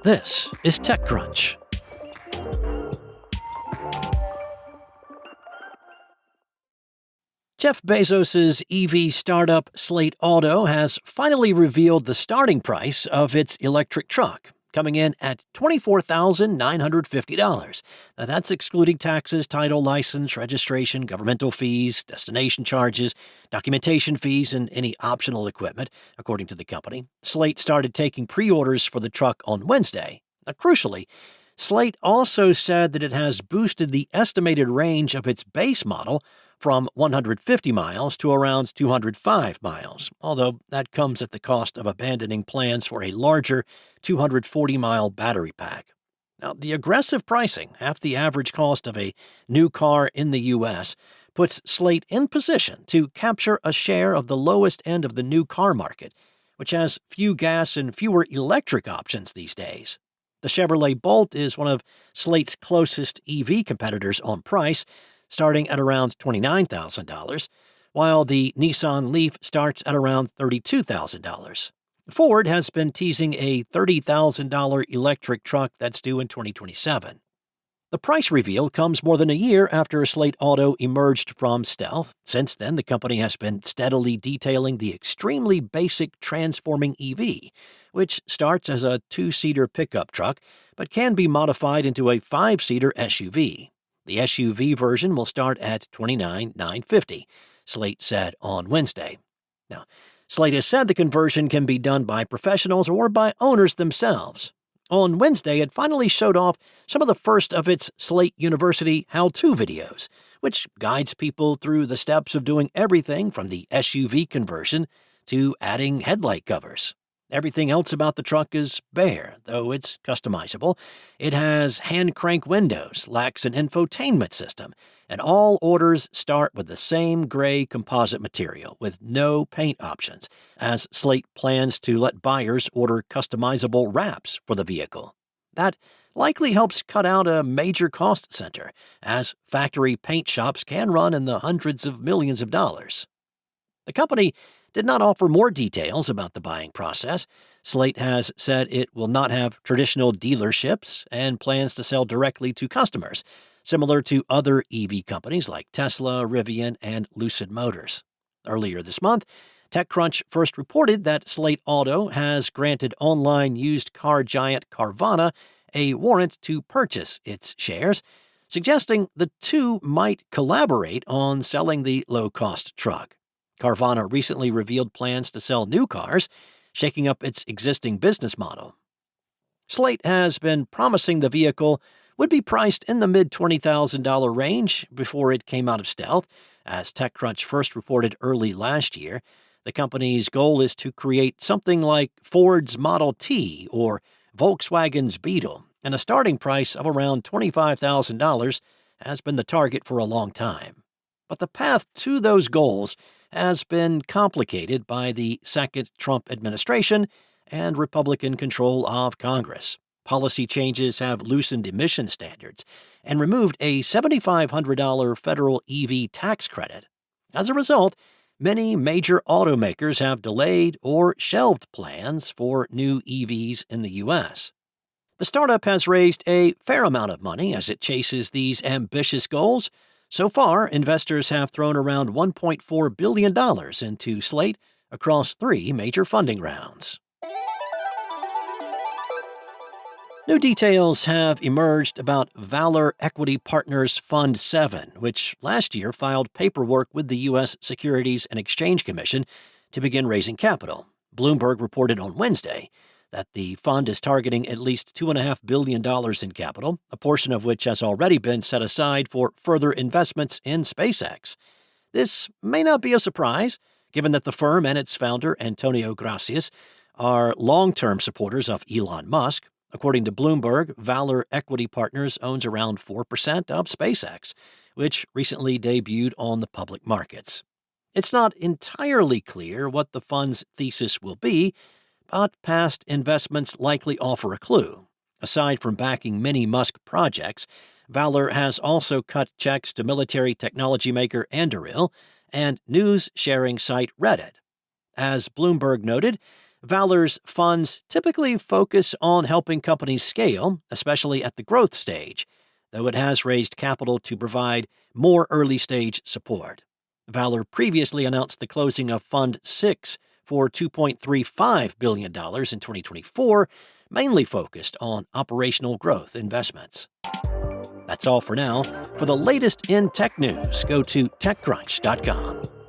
This is TechCrunch. Jeff Bezos' EV startup Slate Auto has finally revealed the starting price of its electric truck, coming in at $24,950. Now, that's excluding taxes, title, license, registration, governmental fees, destination charges, documentation fees, and any optional equipment, according to the company. Slate started taking pre-orders for the truck on Wednesday. Now, crucially, Slate also said that it has boosted the estimated range of its base model from 150 miles to around 205 miles, although that comes at the cost of abandoning plans for a larger 240-mile battery pack. Now, the aggressive pricing, half the average cost of a new car in the U.S., puts Slate in position to capture a share of the lowest end of the new car market, which has few gas and fewer electric options these days. The Chevrolet Bolt is one of Slate's closest EV competitors on price, starting at around $29,000, while the Nissan Leaf starts at around $32,000. Ford has been teasing a $30,000 electric truck that's due in 2027. The price reveal comes more than a year after Slate Auto emerged from stealth. Since then, the company has been steadily detailing the extremely basic transforming EV, which starts as a two-seater pickup truck but can be modified into a five-seater SUV. The SUV version will start at $29,950, Slate said on Wednesday. Now, Slate has said the conversion can be done by professionals or by owners themselves. On Wednesday, it finally showed off some of the first of its Slate University how-to videos, which guides people through the steps of doing everything from the SUV conversion to adding headlight covers. Everything else about the truck is bare, though it's customizable. It has hand-crank windows, lacks an infotainment system, and all orders start with the same gray composite material with no paint options, as Slate plans to let buyers order customizable wraps for the vehicle. That likely helps cut out a major cost center, as factory paint shops can run in the hundreds of millions of dollars. The company did not offer more details about the buying process. Slate has said it will not have traditional dealerships and plans to sell directly to customers, similar to other EV companies like Tesla, Rivian, and Lucid Motors. Earlier this month, TechCrunch first reported that Slate Auto has granted online used car giant Carvana a warrant to purchase its shares, suggesting the two might collaborate on selling the low-cost truck. Carvana recently revealed plans to sell new cars, shaking up its existing business model. Slate has been promising the vehicle would be priced in the mid-$20,000 range before it came out of stealth, as TechCrunch first reported early last year. The company's goal is to create something like Ford's Model T or Volkswagen's Beetle, and a starting price of around $25,000 has been the target for a long time. But the path to those goals has been complicated by the second Trump administration and Republican control of Congress. Policy changes have loosened emission standards and removed a $7,500 federal EV tax credit. As a result, many major automakers have delayed or shelved plans for new EVs in the U.S. The startup has raised a fair amount of money as it chases these ambitious goals. So far, investors have thrown around $1.4 billion into Slate across three major funding rounds. New details have emerged about Valor Equity Partners Fund 7, which last year filed paperwork with the U.S. Securities and Exchange Commission to begin raising capital. Bloomberg reported on Wednesday that the fund is targeting at least $2.5 billion in capital, a portion of which has already been set aside for further investments in SpaceX. This may not be a surprise, given that the firm and its founder, Antonio Gracias, are long-term supporters of Elon Musk. According to Bloomberg, Valor Equity Partners owns around 4% of SpaceX, which recently debuted on the public markets. It's not entirely clear what the fund's thesis will be, but past investments likely offer a clue. Aside from backing many Musk projects, Valor has also cut checks to military technology maker Anduril and news-sharing site Reddit. As Bloomberg noted, Valor's funds typically focus on helping companies scale, especially at the growth stage, though it has raised capital to provide more early-stage support. Valor previously announced the closing of Fund 6 for $2.35 billion in 2024, mainly focused on operational growth investments. That's all for now. For the latest in tech news, go to TechCrunch.com.